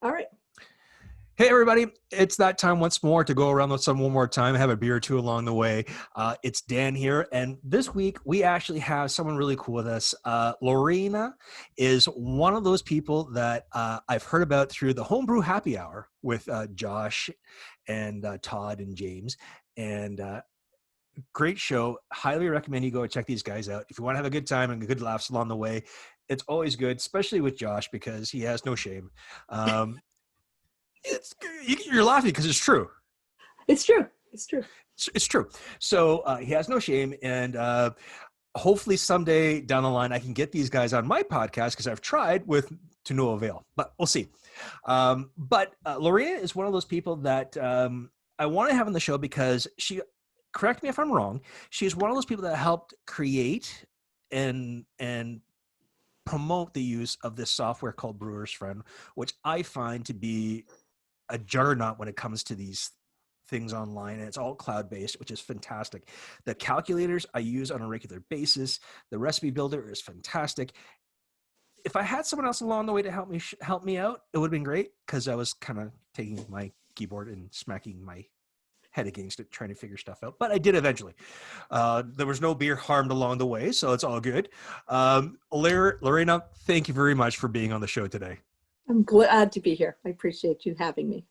All right. Hey, everybody. It's that time once more to go around with one more time, have a beer or two along the way. It's Dan here. And this week, we actually have someone really cool with us. Lorena is one of those people that I've heard about through the Homebrew Happy Hour with Josh and Todd and James. And great show. Highly recommend you go check these guys out. If you want to have a good time and good laughs along the way, it's always good, especially with Josh because he has no shame. You're laughing because it's true. It's true. It's true. It's true. So he has no shame, and hopefully someday down the line I can get these guys on my podcast because I've tried to no avail, but we'll see. But Lorena is one of those people that I want to have on the show because she, correct me if I'm wrong, she's one of those people that helped create and promote the use of this software called Brewers Friend, which I find to be a juggernaut when it comes to these things online, and it's all cloud-based, which is fantastic. The calculators I use on a regular basis. The recipe builder is fantastic. If I had someone else along the way to help me out, it would have been great because I was kind of taking my keyboard and smacking my head against it, trying to figure stuff out. But I did eventually. There was no beer harmed along the way, so it's all good. Lorena, thank you very much for being on the show today. I'm glad to be here. I appreciate you having me.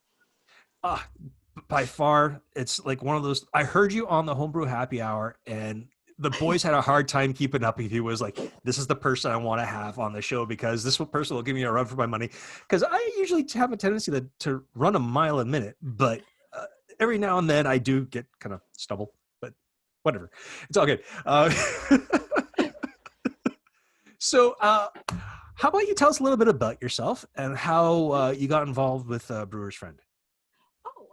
By far, it's like one of those. I heard you on the Homebrew Happy Hour, and the boys had a hard time keeping up with you. Was like, this is the person I want to have on the show because this person will give me a run for my money. Because I usually have a tendency to run a mile a minute, but every now and then I do get kind of stumble. But whatever, it's all good. So, how about you tell us a little bit about yourself and how you got involved with Brewers Friend?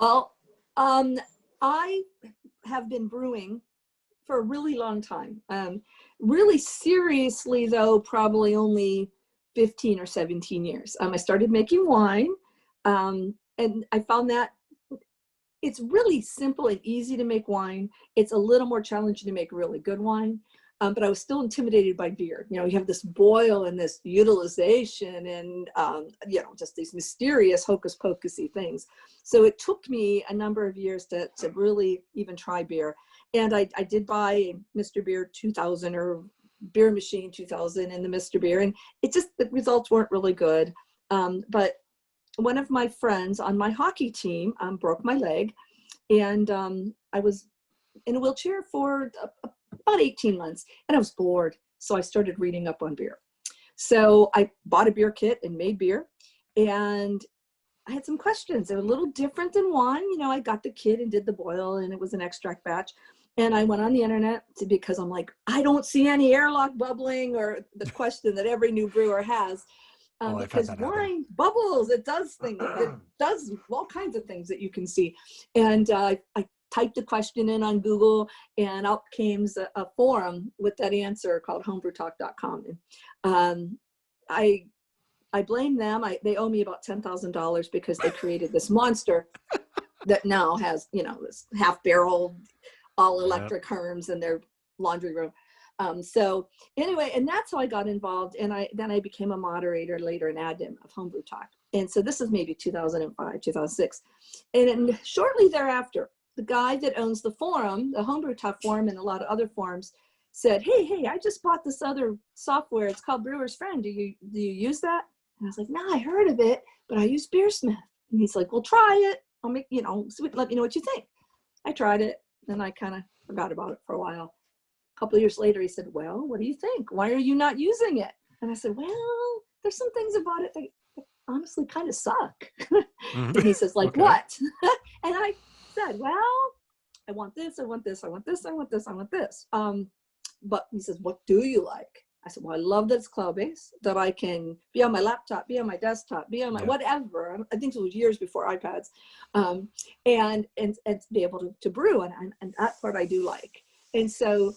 Oh, well, I have been brewing for a really long time. Really seriously, though, probably only 15 or 17 years. I started making wine, and I found that it's really simple and easy to make wine. It's a little more challenging to make really good wine. But I was still intimidated by beer. You know, you have this boil and this utilization and, just these mysterious hocus pocusy things. So it took me a number of years to really even try beer. And I did buy a Mr. Beer 2000 or Beer Machine 2000 and the Mr. Beer. And the results weren't really good. But one of my friends on my hockey team broke my leg. And I was in a wheelchair for about 18 months, and I was bored. So I started reading up on beer. So I bought a beer kit and made beer, and I had some questions. They were a little different than wine. You know, I got the kit and did the boil, and it was an extract batch. And I went on the internet because I'm like, I don't see any airlock bubbling, or the question that every new brewer has. Because wine bubbles, it does things. It does all kinds of things that you can see. And I typed the question in on Google, and out came a forum with that answer called homebrewtalk.com. And I blame them. They owe me about $10,000 because they created this monster that now has, this half barrel, all electric Herms in their laundry room. So anyway, and that's how I got involved. And then I became a moderator later, an admin of Homebrew Talk. And so this is maybe 2005, 2006. And shortly thereafter, the guy that owns the forum, the Homebrew Talk forum and a lot of other forums, said, hey, I just bought this other software. It's called Brewers Friend. Do you use that? And I was like, no, I heard of it, but I use Beersmith. And he's like, well, try it. I'll make, let me know what you think. I tried it. Then I kind of forgot about it for a while. A couple of years later, he said, well, what do you think? Why are you not using it? And I said, well, there's some things about it that honestly kind of suck. And he says, like, what? And I said, well, I want this, I want this, I want this, I want this, I want this. But he says, what do you like? I said, well, I love that it's cloud-based, that I can be on my laptop, be on my desktop, be on my whatever. I think it was years before iPads, and be able to brew. And that part I do like. And so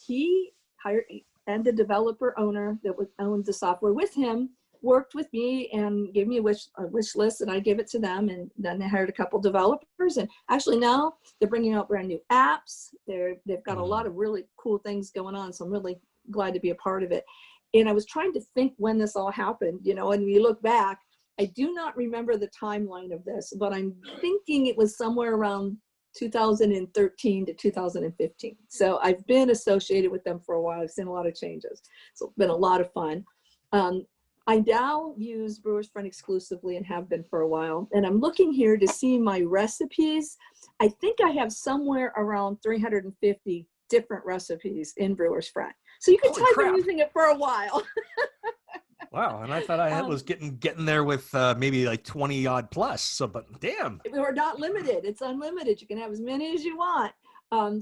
he hired, and the developer owner that owned the software with him worked with me and gave me a wish list, and I gave it to them. And then they hired a couple developers, and actually now they're bringing out brand new apps. They've got a lot of really cool things going on. So I'm really glad to be a part of it. And I was trying to think when this all happened, and when you look back, I do not remember the timeline of this, but I'm thinking it was somewhere around 2013 to 2015. So I've been associated with them for a while. I've seen a lot of changes. So it's been a lot of fun. I now use Brewers Friend exclusively and have been for a while. And I'm looking here to see my recipes. I think I have somewhere around 350 different recipes in Brewers Friend. So you can Holy tell I've crap. been using it for a while. Wow, and I thought I was getting there with maybe like 20 odd plus. So, but damn, We're not limited. It's unlimited. You can have as many as you want.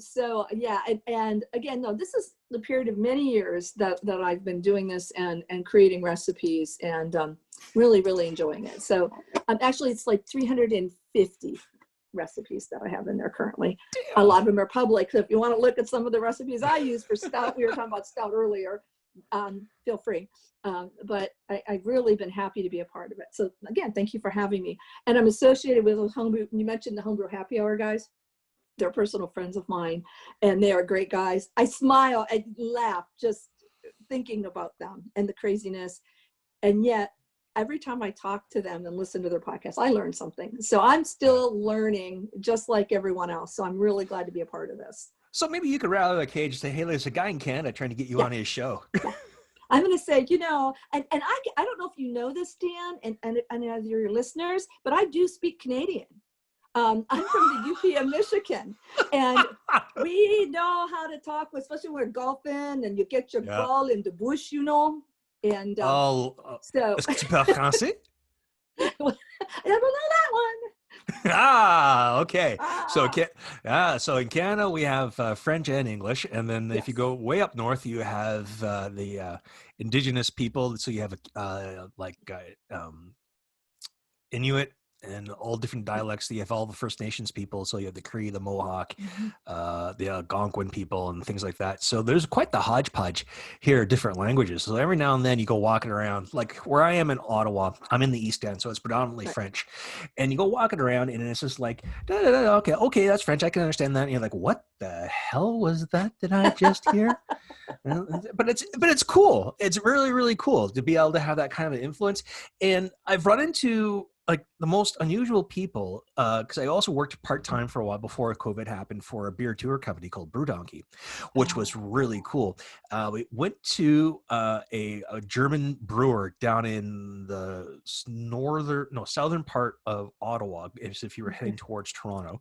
So yeah, and again, no, this is the period of many years that I've been doing this and creating recipes and really, really enjoying it. So actually, it's like 350 recipes that I have in there currently. damn. A lot of them are public. So if you want to look at some of the recipes I use for stout, we were talking about stout earlier, feel free. But I've really been happy to be a part of it. So again, thank you for having me. And I'm associated with Homebrew. You mentioned the Homebrew Happy Hour guys. They're personal friends of mine, and they are great guys. I smile and laugh just thinking about them and the craziness. And yet, every time I talk to them and listen to their podcast, I learn something. So I'm still learning just like everyone else. So I'm really glad to be a part of this. So maybe you could rattle the cage and say, hey, there's a guy in Canada trying to get you on his show. Yeah. I'm going to say, you know, and I don't know if you know this, Dan, and as your listeners, but I do speak Canadian. I'm from the UP of Michigan, and we know how to talk, especially when we're golfing and you get your ball in the bush, you know. And so, est-ce que tu parles français? I don't know that one. Okay. So in Canada we have French and English, and then if you go way up north, you have the indigenous people. So you have Inuit and all different dialects. You have all the First Nations people. So you have the Cree, the Mohawk, the Algonquin people, and things like that. So there's quite the hodgepodge here, different languages. So every now and then you go walking around, like where I am in Ottawa, I'm in the East End, so it's predominantly French. And you go walking around, and it's just like, okay, that's French. I can understand that. And you're like, what the hell was that I just hear? But it's cool. It's really, really cool to be able to have that kind of influence. And I've run into like the most unusual people, because I also worked part-time for a while before COVID happened for a beer tour company called Brew Donkey, which was really cool. We went to a German brewer down in the southern part of Ottawa, as if you were heading towards Toronto.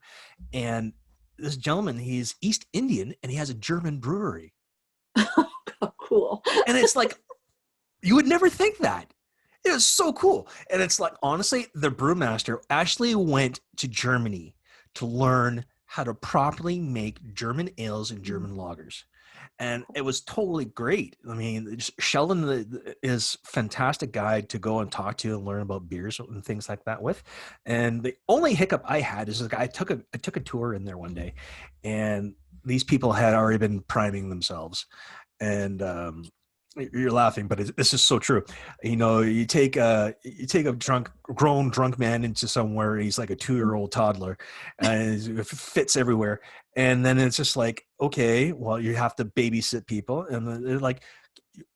And this gentleman, he's East Indian, and he has a German brewery. Oh, cool. And it's like, you would never think that. It was so cool. And it's like, honestly, the brewmaster actually went to Germany to learn how to properly make German ales and German lagers. And it was totally great. I mean, Sheldon is a fantastic guy to go and talk to and learn about beers and things like that with. And the only hiccup I had is I took a tour in there one day, and these people had already been priming themselves. And you're laughing, but this is so true. You know, you take a grown drunk man into somewhere, and he's like a 2-year-old toddler, and it fits everywhere. And then it's just like, okay, well, you have to babysit people, and they're like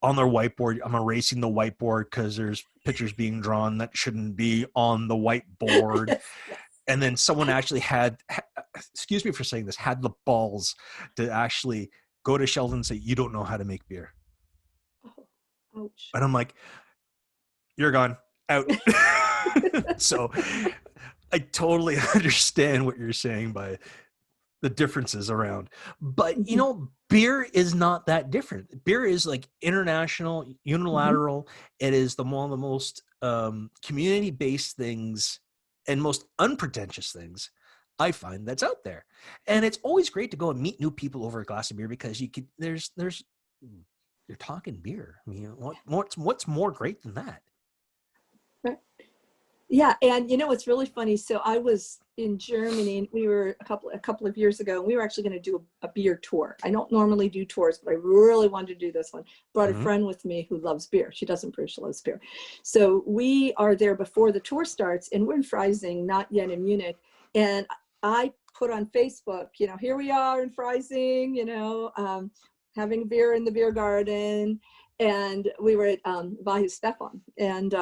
on their whiteboard. I'm erasing the whiteboard because there's pictures being drawn that shouldn't be on the whiteboard. Yes. And then someone actually had, excuse me for saying this, had the balls to actually go to Sheldon and say, "You don't know how to make beer." Ouch. And I'm like, you're gone, out. So I totally understand what you're saying by the differences around. But, you know, beer is not that different. Beer is like international, unilateral. It is one of the most community-based things and most unpretentious things I find that's out there. And it's always great to go and meet new people over a glass of beer, because you could, you're talking beer. I mean, what's more great than that? Right. Yeah, and you know what's really funny? So I was in Germany. We were a couple of years ago, and we were actually going to do a beer tour. I don't normally do tours, but I really wanted to do this one. Brought a friend with me who loves beer. She doesn't brew, she loves beer. So we are there before the tour starts, and we're in Freising, not yet in Munich. And I put on Facebook, you know, here we are in Freising, you know, having beer in the beer garden, and we were at Stefan, and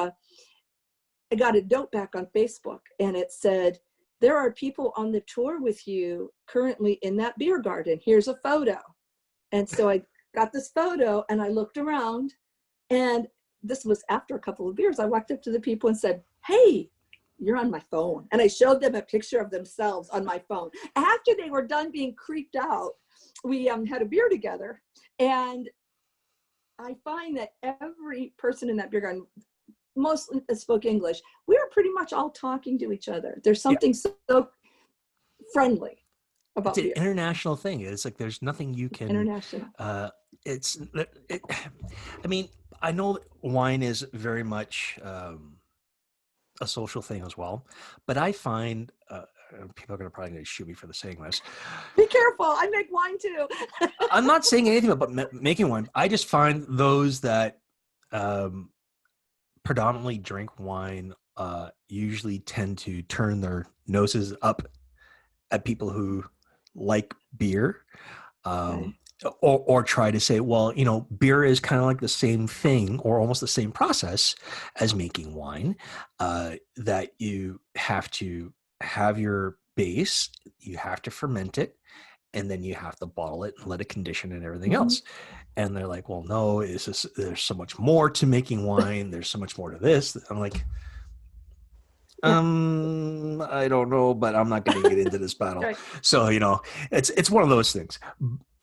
I got a note back on Facebook, and it said, there are people on the tour with you currently in that beer garden. Here's a photo. And so I got this photo and I looked around, and this was after a couple of beers. I walked up to the people and said, hey, you're on my phone. And I showed them a picture of themselves on my phone. After they were done being creeped out, we had a beer together. And I find that every person in that beer garden, mostly that spoke English, we were pretty much all talking to each other. There's something so friendly about it's an beer. international thing. It's like there's nothing you can. International. I mean, I know wine is very much a social thing as well, but I find people are probably going to shoot me for saying this. Be careful! I make wine too. I'm not saying anything about making wine. I just find those that predominantly drink wine usually tend to turn their noses up at people who like beer, Okay. or try to say, well, you know, beer is kind of like the same thing or almost the same process as making wine, that you have to have your base, you have to ferment it, and then you have to bottle it and let it condition and everything else. And they're like, well, no, there's so much more to making wine. There's so much more to this. I'm like, I don't know, but I'm not going to get into this battle. Right. So, you know, it's one of those things,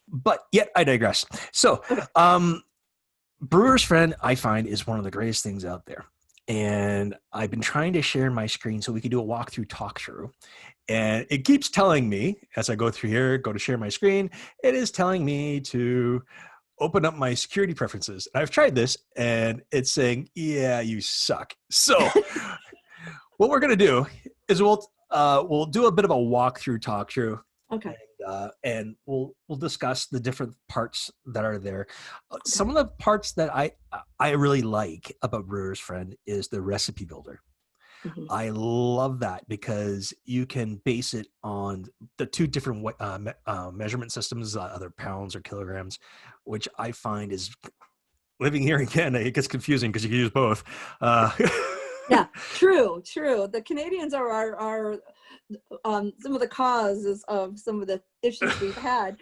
but yet I digress. So, Brewers Friend, I find, is one of the greatest things out there. And I've been trying to share my screen so we can do a walkthrough talk through. And it keeps telling me as I go through here, go to share my screen, it is telling me to open up my security preferences. I've tried this and it's saying, yeah, you suck. So what we're going to do is we'll do a bit of a walkthrough talk through. Okay. And we'll discuss the different parts that are there. Some of the parts that I really like about Brewers Friend is the recipe builder. I love that because you can base it on the two different measurement systems, either pounds or kilograms, which I find is, living here in Canada, it gets confusing because you can use both. Yeah, true. The Canadians are some of the causes of some of the issues we've had.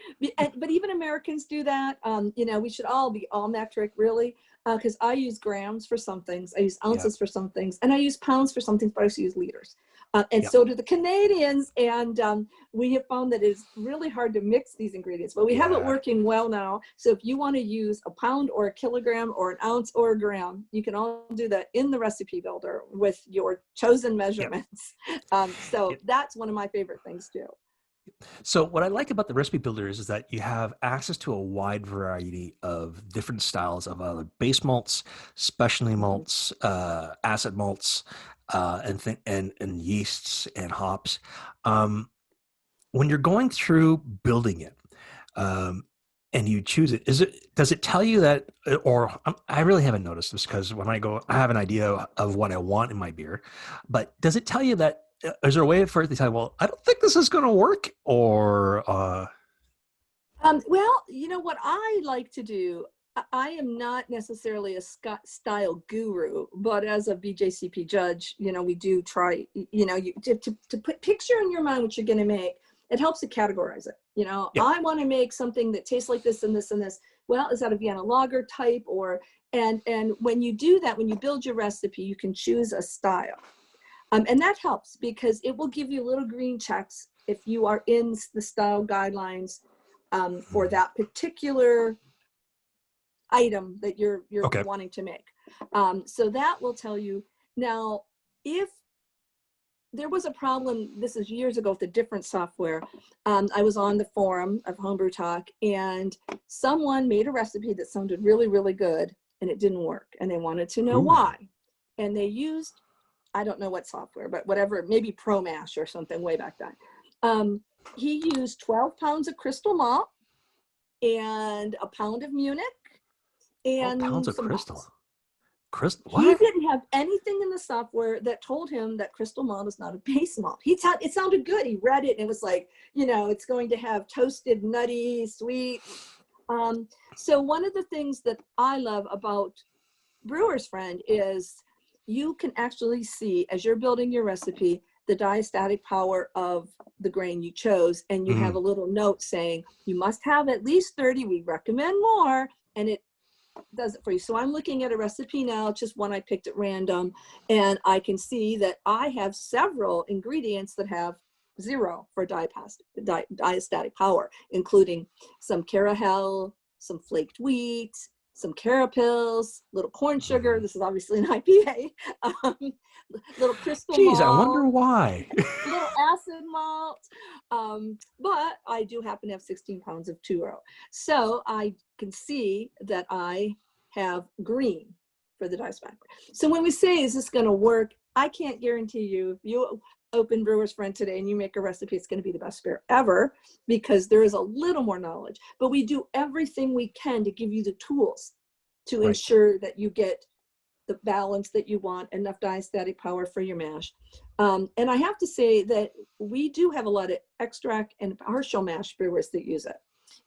But even Americans do that. You know, we should all be all metric, really, because I use grams for some things, I use ounces for some things, and I use pounds for some things, but I also use liters. So do the Canadians, and we have found that it's really hard to mix these ingredients, but we have it working well now. So if you want to use a pound or a kilogram or an ounce or a gram, you can all do that in the recipe builder with your chosen measurements. That's one of my favorite things too. So what I like about the recipe builder is that you have access to a wide variety of different styles of other base malts, specialty malts, acid malts, and yeasts and hops. When you're going through building it, and you choose it, does it tell you that, or I really haven't noticed this because when I go, I have an idea of what I want in my beer, but does it tell you that, is there a way for it to tell, well, I don't think this is going to work, or? Well, you know what I like to do, I am not necessarily a style guru, but as a BJCP judge, you know, we do try, you know, to put picture in your mind what you're going to make. It helps to categorize it. You know, I want to make something that tastes like this and this and this. Well, is that a Vienna lager type, or, and when you do that, when you build your recipe, you can choose a style. And that helps because it will give you little green checks if you are in the style guidelines for that particular item that you're wanting to make. So that will tell you. Now, if there was a problem, this is years ago with a different software, I was on the forum of Homebrew Talk, and someone made a recipe that sounded really, really good, and it didn't work, and they wanted to know why. And they used, I don't know what software, but whatever, maybe ProMash or something way back then. He used 12 pounds of crystal malt and a pound of Munich and 12 pounds of some crystal. hops. What? He didn't have anything in the software that told him that crystal malt is not a base malt. It sounded good. He read it and it was like, you know, it's going to have toasted, nutty, sweet. So one of the things that I love about Brewers Friend is you can actually see, as you're building your recipe, the diastatic power of the grain you chose, and you have a little note saying you must have at least 30. We recommend more, and it does it for you. So I'm looking at a recipe now, just one I picked at random, and I can see that I have several ingredients that have 0 for diastatic power, including some carahel, some flaked wheat, some carapils, little corn sugar. This is obviously an IPA. Little crystal Geez, I wonder malt, why. little acid malt. But I do happen to have 16 pounds of Turo. So I can see that I have green for the diastatic. So when we say, is this going to work? I can't guarantee you, if you open Brewers Friend today and you make a recipe, it's going to be the best beer ever, because there is a little more knowledge. But we do everything we can to give you the tools to ensure that you get the balance that you want, enough diastatic power for your mash. And I have to say that we do have a lot of extract and partial mash brewers that use it.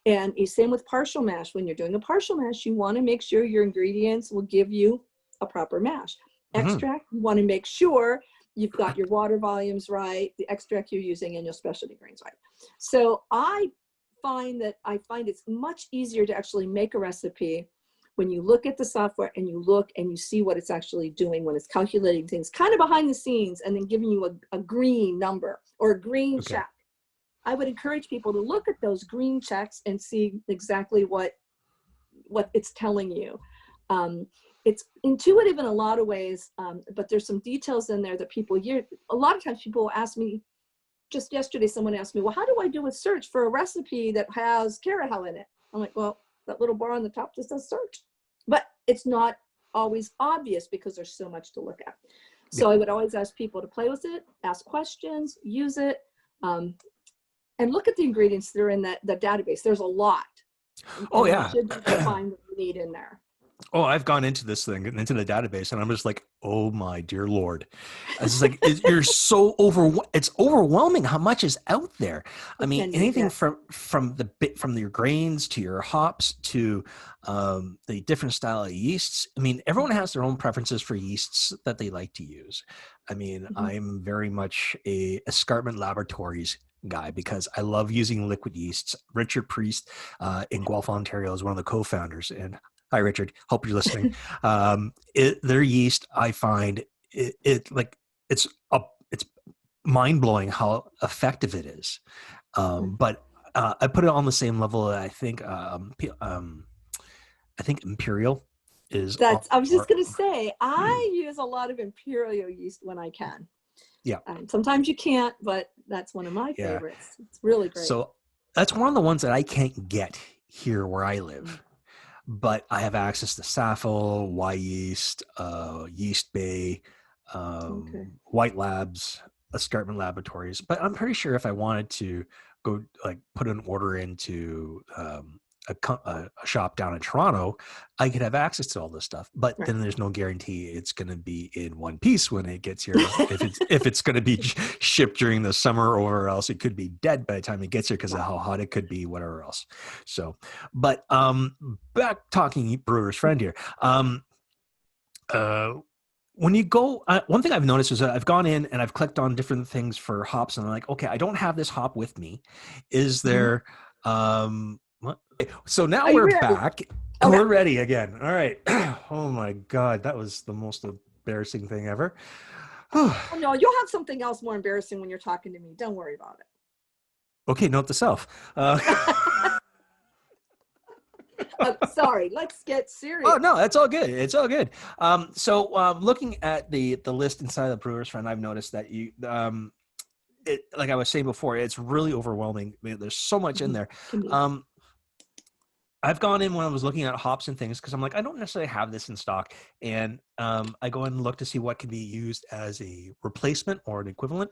And same with partial mash. When you're doing a partial mash, you want to make sure your ingredients will give you a proper mash. Extract, you want to make sure you've got your water volumes right, the extract you're using, and your specialty grains right. So I find it's much easier to actually make a recipe when you look at the software and you look and you see what it's actually doing when it's calculating things kind of behind the scenes and then giving you a green number or a green check. I would encourage people to look at those green checks and see exactly what it's telling you. It's intuitive in a lot of ways, but there's some details in there that people hear. A lot of times people ask me, just yesterday someone asked me, well, how do I do a search for a recipe that has carahel in it? I'm like, well, that little bar on the top just says search. But it's not always obvious because there's so much to look at. So I would always ask people to play with it, ask questions, use it, and look at the ingredients that are in the database. There's a lot. Oh, and yeah. you should find what you need in there. Oh, I've gone into this thing, into the database, and I'm just like, oh my dear Lord. It's just like, you're so it's overwhelming how much is out there. I mean, anything from your grains to your hops to the different style of yeasts. I mean, everyone has their own preferences for yeasts that they like to use. I mean, I'm very much a Escarpment Laboratories guy because I love using liquid yeasts. Richard Priest in Guelph, Ontario is one of the co-founders, and hi, Richard. Hope you're listening. Their yeast, I find it's mind blowing how effective it is. But I put it on the same level. I think Imperial is. I was just going to say, I use a lot of Imperial yeast when I can. Yeah. Sometimes you can't, but that's one of my favorites. It's really great. So that's one of the ones that I can't get here where I live. But I have access to Sappho, Y Yeast, Yeast Bay, White Labs, Escarpment Laboratories. But I'm pretty sure if I wanted to go put an order into a shop down in Toronto, I could have access to all this stuff. But then there's no guarantee it's going to be in one piece when it gets here. if it's going to be shipped during the summer, or else it could be dead by the time it gets here because of how hot it could be, whatever else. So, but back talking Brewer's Friend here. When you go, one thing I've noticed is that I've gone in and I've clicked on different things for hops, and I'm like, okay, I don't have this hop with me. Is there? So now we're back. Okay. We're ready again. All right. Oh my God, that was the most embarrassing thing ever. Oh, no, you'll have something else more embarrassing when you're talking to me. Don't worry about it. Okay, note to self. Sorry, let's get serious. Oh no, that's all good. It's all good. So looking at the list inside the Brewers Friend, I've noticed that you like I was saying before, it's really overwhelming. I mean, there's so much in there. I've gone in when I was looking at hops and things because I'm like, I don't necessarily have this in stock. And I go in and look to see what can be used as a replacement or an equivalent.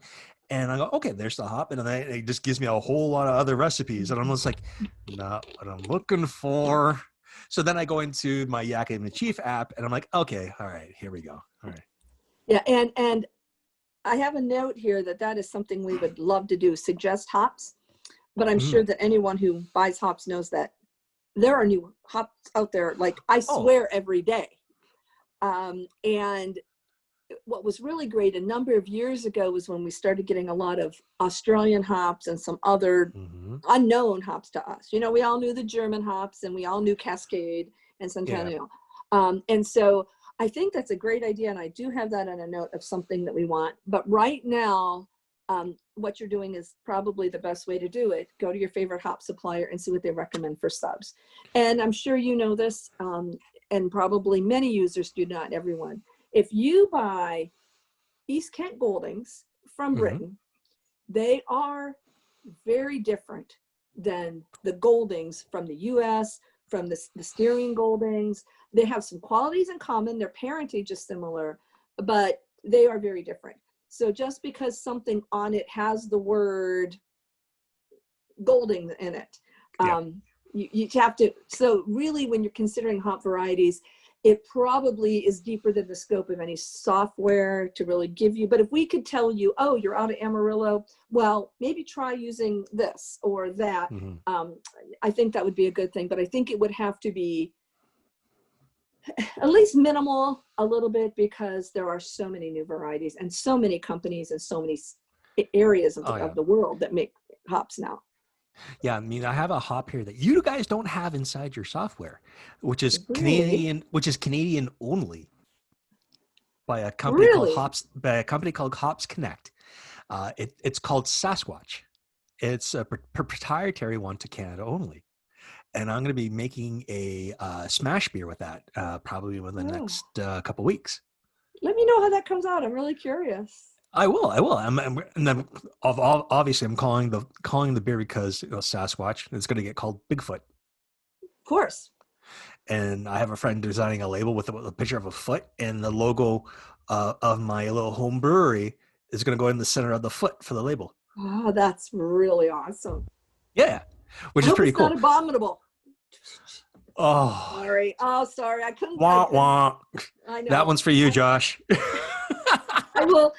And I go, okay, there's the hop. And then it just gives me a whole lot of other recipes. And I'm just like, not what I'm looking for. So then I go into my Yak and the Chief app and I'm like, okay, all right, here we go. All right. Yeah. And I have a note here that is something we would love to do, suggest hops. But I'm sure that anyone who buys hops knows that there are new hops out there, like I swear every day. And what was really great a number of years ago was when we started getting a lot of Australian hops and some other unknown hops to us. You know, we all knew the German hops and we all knew Cascade and Centennial. And so I think that's a great idea. And I do have that on a note of something that we want. But right now, what you're doing is probably the best way to do it. Go to your favorite hop supplier and see what they recommend for subs. And I'm sure you know this, and probably many users do, not everyone. If you buy East Kent Goldings from Britain, they are very different than the Goldings from the US, from the Styrian Goldings. They have some qualities in common. Their parentage is similar, but they are very different. So just because something on it has the word Golding in it, you have to, so really when you're considering hop varieties, it probably is deeper than the scope of any software to really give you. But if we could tell you, oh, you're out of Amarillo, well, maybe try using this or that. I think that would be a good thing. But I think it would have to be at least minimal a little bit, because there are so many new varieties and so many companies and so many areas of the world that make hops now. Yeah, I mean, I have a hop here that you guys don't have inside your software, which is Canadian, only, by a company called Hops Connect. It's called Sasquatch. It's a proprietary one to Canada only, and I'm going to be making a smash beer with that probably within the next couple weeks. Let me know how that comes out. I'm really curious. I will. Obviously, I'm calling the beer because, you know, Sasquatch. It's going to get called Bigfoot. Of course. And I have a friend designing a label with a picture of a foot, and the logo of my little home brewery is going to go in the center of the foot for the label. Oh, that's really awesome. Yeah, which is pretty cool. Not abominable. Oh, sorry. I couldn't. Wah, wah. I know. That one's for you, Josh. I will.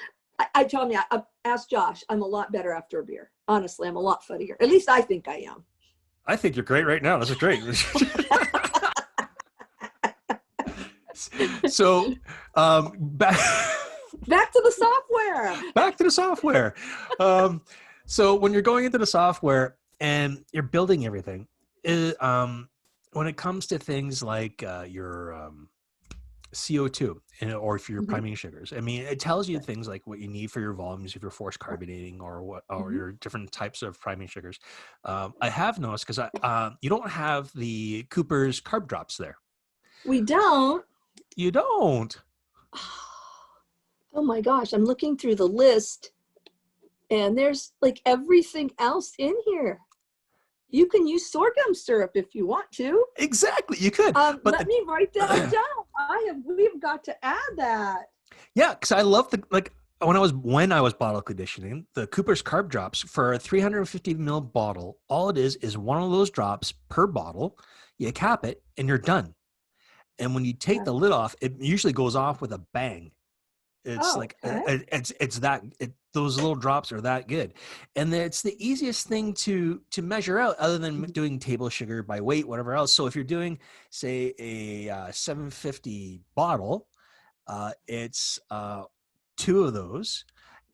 I tell me, I ask Josh, I'm a lot better after a beer. Honestly, I'm a lot funnier. At least I think I am. I think you're great right now. This is great. So, back to the software. Back to the software. So when you're going into the software and you're building everything, when it comes to things like your CO2, or if you're priming sugars, I mean, it tells you things like what you need for your volumes if you're forced carbonating or your different types of priming sugars. I have noticed, because you don't have the Cooper's carb drops there. We don't. You don't. Oh my gosh, I'm looking through the list and there's like everything else in here. You can use sorghum syrup if you want to. Exactly, you could. But let me write that down. We've got to add that. Yeah, because I love when I was bottle conditioning, the Cooper's carb drops for a 350 ml bottle. All it is one of those drops per bottle. You cap it and you're done. And when you take the lid off, it usually goes off with a bang. It's those little drops are that good. And it's the easiest thing to measure out, other than doing table sugar by weight, whatever else. So if you're doing, say, a 750 bottle, it's 2 of those.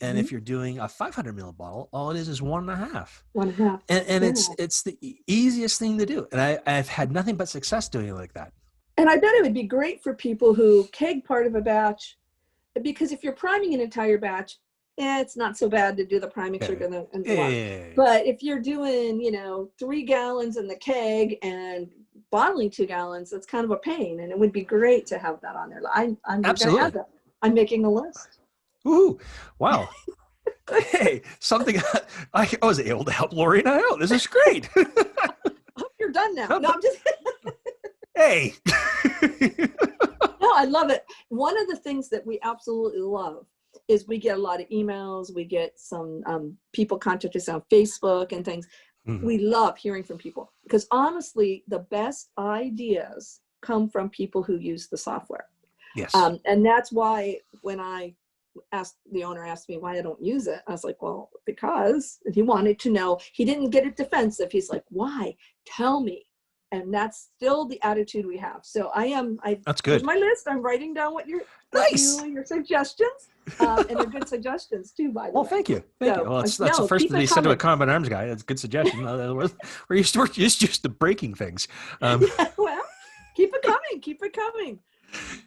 And if you're doing a 500 ml bottle, all it is 1.5. 1.5. And it's the easiest thing to do. And I've had nothing but success doing it like that. And I bet it would be great for people who keg part of a batch, because if you're priming an entire batch, it's not so bad to do the priming sugar and But if you're doing, 3 gallons in the keg and bottling 2 gallons, that's kind of a pain. And it would be great to have that on there. I'm Absolutely. Have that. I'm making a list. Ooh, wow. Hey, something I was able to help Lorena out. This is great. I hope you're done now. No, I'm just Hey. No, I love it. One of the things that we absolutely love is we get a lot of emails. We get some people contact us on Facebook and things. We love hearing from people, because honestly, the best ideas come from people who use the software. Yes. And that's why when the owner asked me why I don't use it, I was like, well, because he wanted to know. He didn't get it defensive. He's like, why? Tell me. And that's still the attitude we have. So That's here's good. my list. I'm writing down what Nice. your suggestions, and they're good suggestions too, by the Well, way. thank you. Thank you. So Well, that's the no, first keep thing you it said to a coming. combat arms guy. That's a good suggestion. We're used to breaking things. Yeah, well, keep it coming. Keep it coming.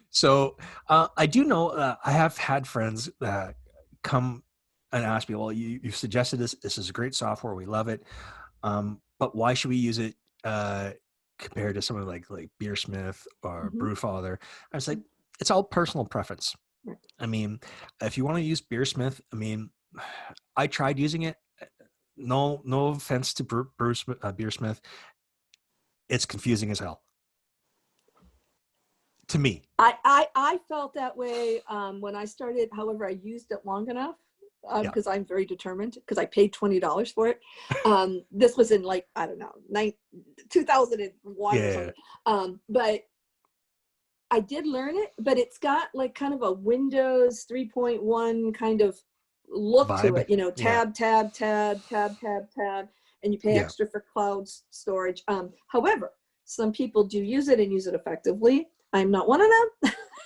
So I do know I have had friends come and ask me, well, you suggested this. This is a great software. We love it. But why should we use it compared to something like Beersmith or Mhm. Brewfather? I was like, it's all personal preference. Right. I mean, if you want to use Beersmith, I mean, I tried using it. No offense to Beersmith. It's confusing as hell to me. I felt that way when I started. However, I used it long enough because I'm very determined, because I paid $20 for it. This was in I don't know, 2001 or something. But I did learn it, but it's got kind of a Windows 3.1 kind of look to Vibe. it, tab, tab, tab, tab, tab, tab, and you pay extra for cloud storage. However, some people do use it and use it effectively. I'm not one of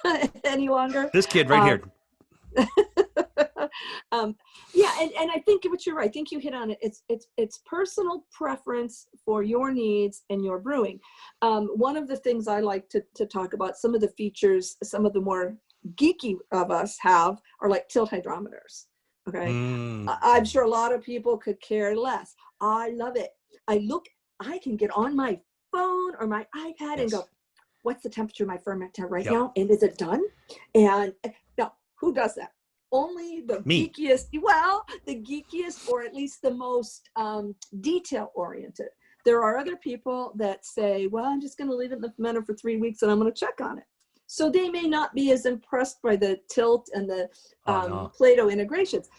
them any longer. This kid right here. Yeah, and I think what you're right. I think you hit on it. It's personal preference for your needs and your brewing. One of the things I like to talk about, some of the features, some of the more geeky of us have, are like tilt hydrometers. Okay, I'm sure a lot of people could care less. I love it. I can get on my phone or my iPad and go, what's the temperature of my ferment right now? And is it done? And now, who does that? Only the geekiest, or at least the most detail oriented. There are other people that say, well, I'm just going to leave it in the fermenter for 3 weeks and I'm going to check on it. So they may not be as impressed by the tilt and the Play-Doh integrations,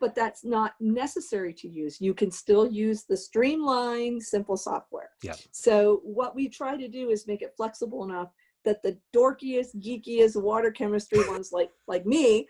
but that's not necessary to use. You can still use the streamlined, simple software. So what we try to do is make it flexible enough that the dorkiest, geekiest water chemistry ones like me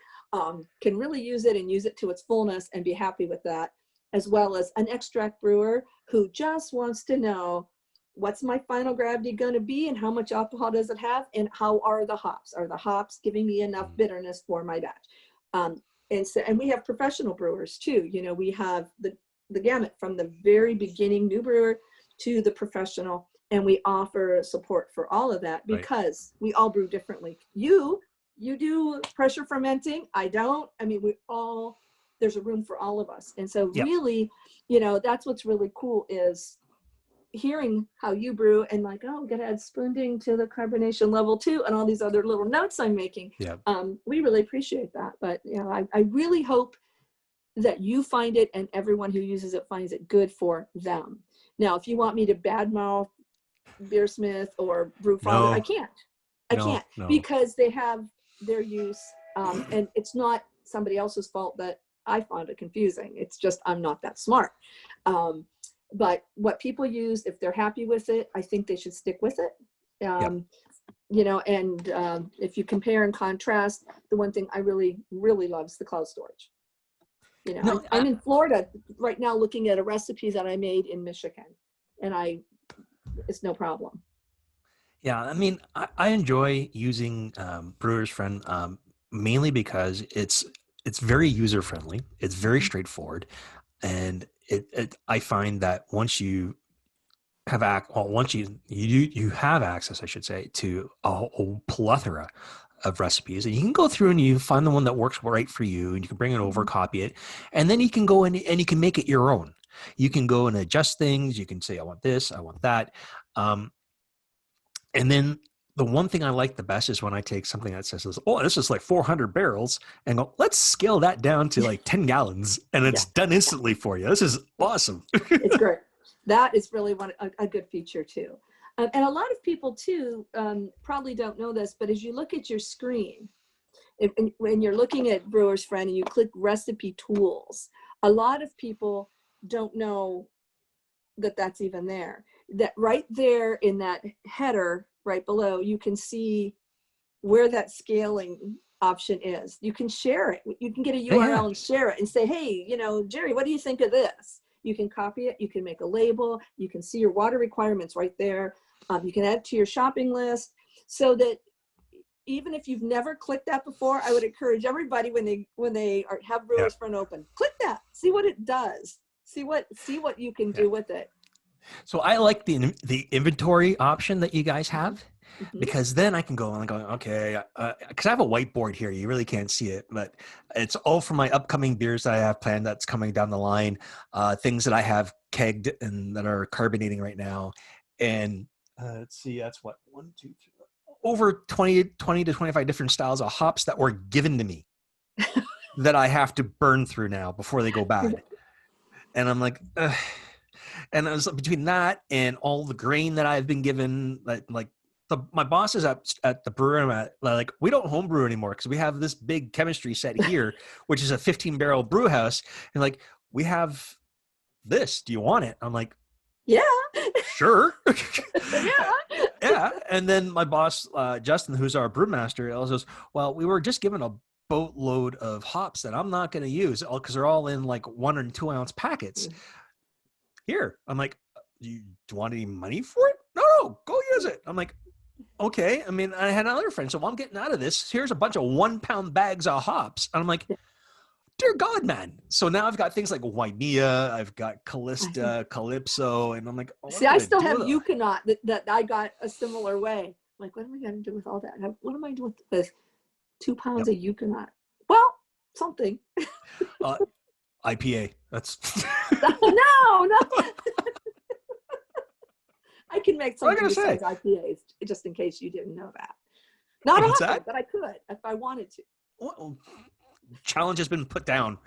can really use it and use it to its fullness and be happy with that, as well as an extract brewer who just wants to know, what's my final gravity going to be and how much alcohol does it have and how are the hops? Are the hops giving me enough bitterness for my batch? And we have professional brewers too. We have the gamut from the very beginning new brewer to the professional, and we offer support for all of that because we all brew differently. You do pressure fermenting. I don't. I mean, there's a room for all of us. And so really, that's what's really cool is hearing how you brew and we gotta add spoonding to the carbonation level too, and all these other little notes I'm making. We really appreciate that. But I really hope that you find it and everyone who uses it finds it good for them. Now, if you want me to badmouth Beersmith or Brewfather, I can't because they have their use, and it's not somebody else's fault that I found it confusing. It's just I'm not that smart. But what people use, if they're happy with it, I think they should stick with it. And if you compare and contrast, the one thing I really, really love is the cloud storage. I'm in Florida right now looking at a recipe that I made in Michigan, and it's no problem. Yeah, I mean, I enjoy using Brewers Friend mainly because it's very user friendly. It's very straightforward, and I find that once you have you have access, I should say, to a plethora of recipes, and you can go through and you find the one that works right for you, and you can bring it over, copy it, and then you can go in and you can make it your own. You can go and adjust things. You can say, I want this, I want that. And then the one thing I like the best is when I take something that says, oh, this is 400 barrels, and go, let's scale that down to 10 gallons, and it's done instantly for you. This is awesome. It's great. That is really a good feature too. And a lot of people too probably don't know this, but as you look at your screen, when you're looking at Brewers Friend and you click recipe tools, a lot of people don't know that that's even there. That right there in that header right below, you can see where that scaling option is. You can share it. You can get a URL and share it and say, hey, Jerry, what do you think of this? You can copy it. You can make a label. You can see your water requirements right there. You can add it to your shopping list, so that even if you've never clicked that before, I would encourage everybody when they have Brewers Friend open, click that, see what it does, see what you can do with it. So I like the inventory option that you guys have, Mm-hmm. because then I can go and go, okay, because I have a whiteboard here. You really can't see it, but it's all for my upcoming beers that I have planned that's coming down the line, things that I have kegged and that are carbonating right now. And let's see, that's what, 1, 2, 3, over 20 to 25 different styles of hops that were given to me that I have to burn through now before they go bad. And I'm like, ugh. And it was between that and all the grain that I've been given, like my bosses at the brewery I'm at, like, we don't homebrew anymore because we have this big chemistry set here, which is a 15-barrel brew house. And like, we have this. Do you want it? I'm like, yeah, sure. yeah. Yeah. And then my boss, Justin, who's our brewmaster, also says, well, we were just given a boatload of hops that I'm not going to use because they're all in like 1 and 2 ounce packets. Here. I'm like, do you want any money for it? No, go use it. I'm like, okay. I mean, I had another friend, so I'm getting out of this. Here's a bunch of 1 pound bags of hops. And I'm like, dear God, man. So now I've got things like Waimea, I've got Callista, Calypso, and I'm like, See, I still have Yukonot that I got a similar way. I'm like, what am I going to do with all that? What am I doing with 2 pounds of Yukonot? Well, something. IPA. That's no. I can make something besides IPAs, just in case you didn't know that. Not often, but I could if I wanted to. Well, challenge has been put down.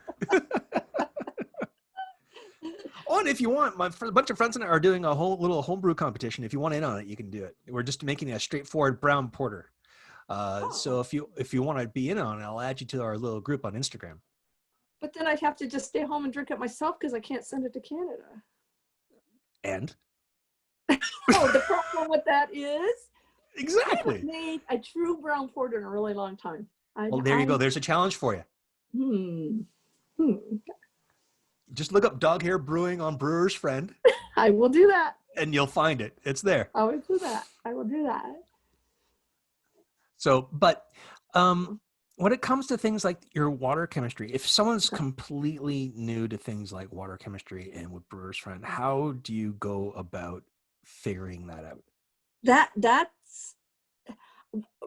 Oh, and if you want, a bunch of friends and I are doing a whole little homebrew competition. If you want in on it, you can do it. We're just making a straightforward brown porter. So if you want to be in on it, I'll add you to our little group on Instagram. But then I'd have to just stay home and drink it myself because I can't send it to Canada. And? Oh, the problem with that is exactly. I haven't made a true brown porter in a really long time. Well, there you go. There's a challenge for you. Just look up Dog Hair Brewing on Brewers Friend. I will do that. And you'll find it. It's there. I will do that. So, but when it comes to things like your water chemistry, if someone's completely new to things like water chemistry and with Brewers Friend, how do you go about figuring that out? That's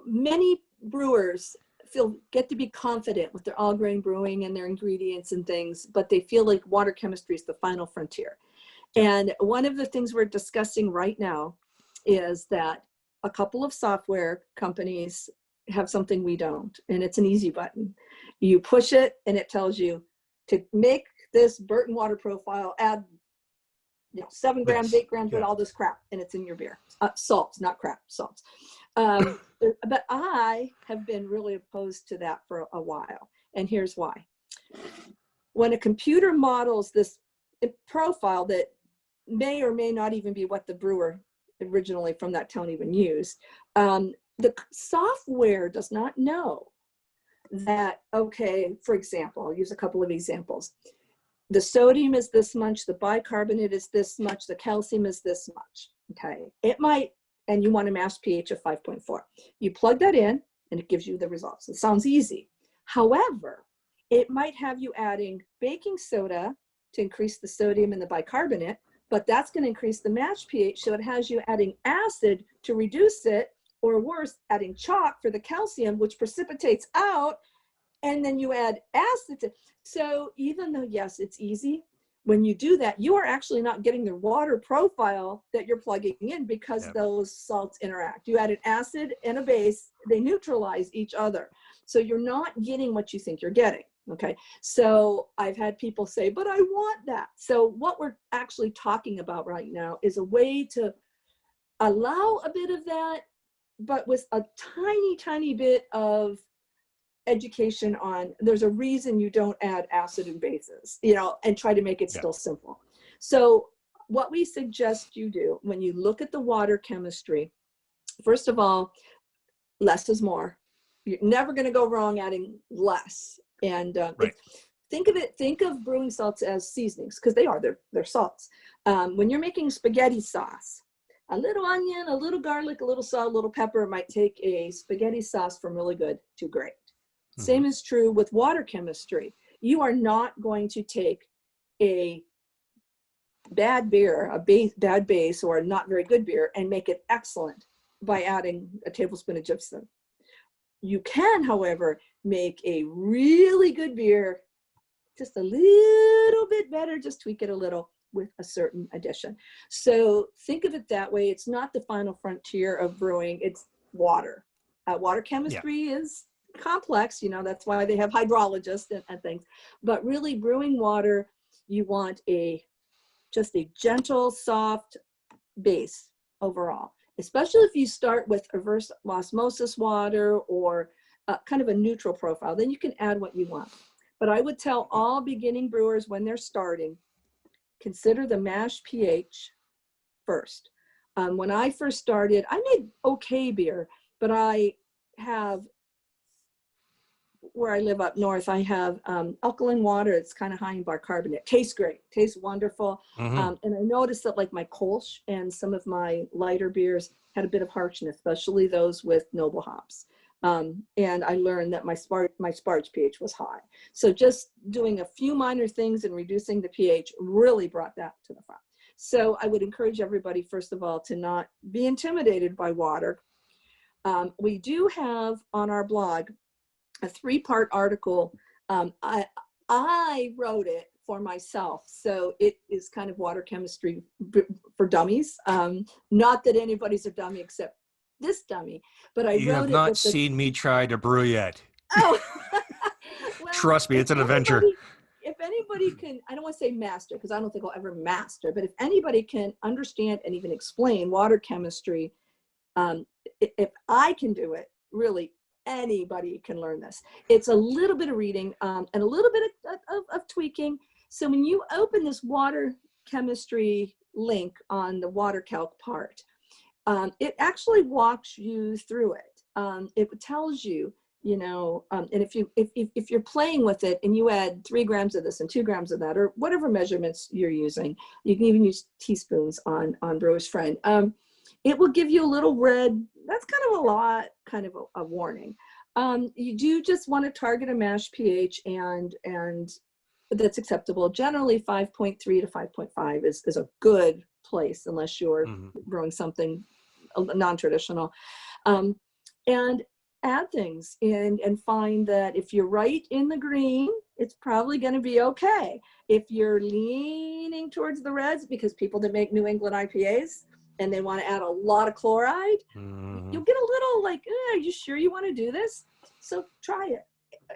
many brewers get to be confident with their all grain brewing and their ingredients and things, but they feel like water chemistry is the final frontier. And one of the things we're discussing right now is that a couple of software companies have something we don't, and it's an easy button. You push it and it tells you to make this Burton water profile, add 7 grams, 8 grams, but all this crap, and it's in your beer. Salts, not crap, salts. But I have been really opposed to that for a while, and here's why. When a computer models this profile that may or may not even be what the brewer originally from that town even used, the software does not know that, okay, for example, I'll use a couple of examples. The sodium is this much, the bicarbonate is this much, the calcium is this much, okay? It might, and you want a mass pH of 5.4. You plug that in and it gives you the results. It sounds easy. However, it might have you adding baking soda to increase the sodium and the bicarbonate, but that's going to increase the mash pH, so it has you adding acid to reduce it, or worse, adding chalk for the calcium, which precipitates out, and then you add acid to. So even though, yes, it's easy, when you do that, you are actually not getting the water profile that you're plugging in because those salts interact. You add an acid and a base, they neutralize each other. So you're not getting what you think you're getting. Okay, so I've had people say, but I want that. So what we're actually talking about right now is a way to allow a bit of that, but with a tiny, tiny bit of education on, there's a reason you don't add acid and bases, and try to make it still simple. So what we suggest you do when you look at the water chemistry, first of all, less is more. You're never going to go wrong adding less. And think of brewing salts as seasonings, because they're salts. When you're making spaghetti sauce, a little onion, a little garlic, a little salt, a little pepper might take a spaghetti sauce from really good to great. Same is true with water chemistry. You are not going to take a bad beer, bad base, or a not very good beer and make it excellent by adding a tablespoon of gypsum. You can, however, make a really good beer just a little bit better, just tweak it a little with a certain addition. So think of it that way. It's not the final frontier of brewing, it's water. Water chemistry is complex, that's why they have hydrologists and things. But really brewing water, you want just a gentle, soft base overall, especially if you start with reverse osmosis water or kind of a neutral profile, then you can add what you want. But I would tell all beginning brewers when they're starting, consider the mash pH first. When I first started, I made okay beer, but I have, where I live up north, I have alkaline water. It's kind of high in bicarbonate. Tastes great, tastes wonderful. And I noticed that like my Kolsch and some of my lighter beers had a bit of harshness, especially those with noble hops. And I learned that my sparge pH was high. So just doing a few minor things and reducing the pH really brought that to the front. So I would encourage everybody, first of all, to not be intimidated by water. We do have on our blog a 3-part article. I wrote it for myself. So it is kind of water chemistry for dummies. Not that anybody's a dummy except this dummy, but I You wrote have it not with seen me try to brew yet. Oh, well, Trust me, it's an adventure. If anybody can, I don't want to say master, because I don't think I'll ever master, but if anybody can understand and even explain water chemistry, if I can do it, really anybody can learn this. It's a little bit of reading and a little bit of tweaking. So when you open this water chemistry link on the water calc part, it actually walks you through it. It tells you, and if you're playing with it and you add 3 grams of this and 2 grams of that, or whatever measurements you're using, you can even use teaspoons on Brewers Friend. It will give you a little red. That's kind of a lot, kind of a warning. You do just want to target a mash pH and that's acceptable. Generally 5.3 to 5.5 is a good place, unless you're brewing something non-traditional. And add things and find that if you're right in the green, it's probably going to be okay. If you're leaning towards the reds, because people that make New England IPAs and they want to add a lot of chloride, you'll get a little like, are you sure you want to do this? So try it.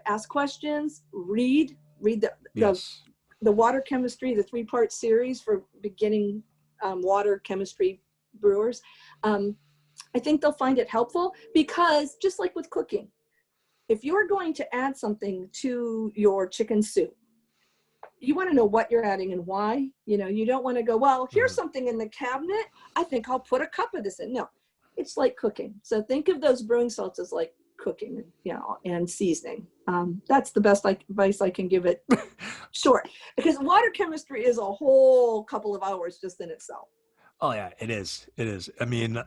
Ask questions, read the water chemistry, the 3-part series for beginning water chemistry brewers. I think they'll find it helpful, because just like with cooking, if you're going to add something to your chicken soup, you want to know what you're adding and why. You don't want to go, well, here's something in the cabinet, I think I'll put a cup of this in. No, it's like cooking. So think of those brewing salts as like cooking, and seasoning. That's the best advice I can give it short, because water chemistry is a whole couple of hours just in itself. Oh yeah, it is. It is. I mean,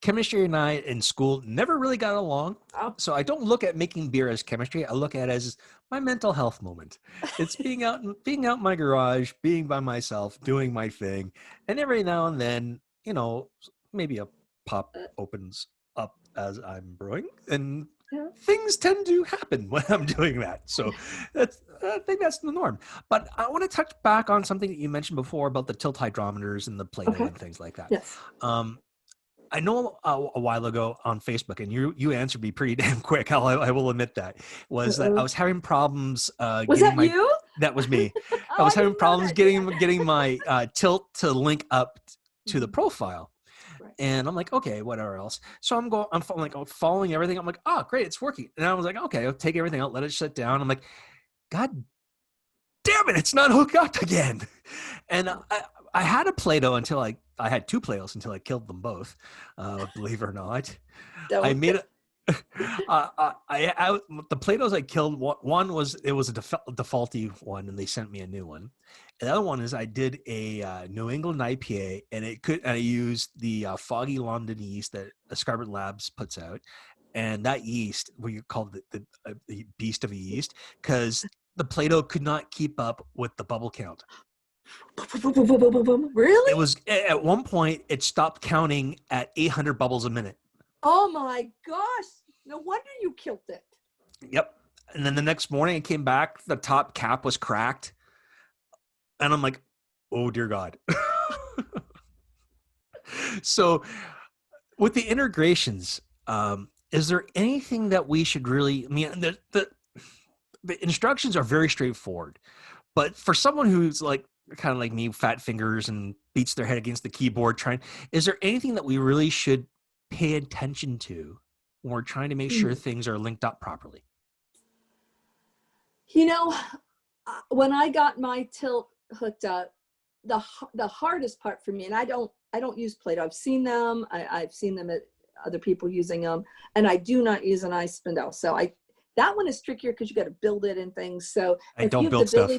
chemistry and I in school never really got along. So I don't look at making beer as chemistry. I look at it as my mental health moment. It's being out in my garage, being by myself, doing my thing. And every now and then, maybe a pop opens up as I'm brewing, and things tend to happen when I'm doing that. So I think that's the norm. But I want to touch back on something that you mentioned before about the tilt hydrometers and the Play-Doh and things like that. Yes. I know a while ago on Facebook, and you answered me pretty damn quick. I will admit that that I was having problems. Was that you? That was me. I was having problems getting my tilt to link up to the profile. Right. And I'm like, okay, whatever else. So I'm following everything. I'm like, oh, great, it's working. And I was like, okay, I'll take everything out, let it shut down. I'm like, God damn it, it's not hooked up again. And I had a Play-Doh until I had 2 Play-Dohs until I killed them both. Believe it or not, I made The Play-Dohs I killed, one was, it was a defaulty one, and they sent me a new one. And the other one is I did a New England IPA, and I used the Foggy London yeast that Scarlet Labs puts out, and that yeast, what you call the beast of a yeast, because the Play-Doh could not keep up with the bubble count. It Really? was, at one point it stopped counting at 800 bubbles a minute. Oh my gosh. No wonder you killed it. Yep. And then the next morning it came back, the top cap was cracked. And I'm like, oh dear God. So with the integrations, is there anything that we should really, I mean, the instructions are very straightforward, but for someone who's like, kind of like me, fat fingers and beats their head against the keyboard is there anything that we really should pay attention to when we're trying to make sure things are linked up properly? You know, when I got my tilt hooked up, the hardest part for me, and I don't use Play-Doh. I've seen them. I've seen them at other people using them, and I do not use an ice spindle. So that one is trickier because you got to build it and things. So I don't build stuff.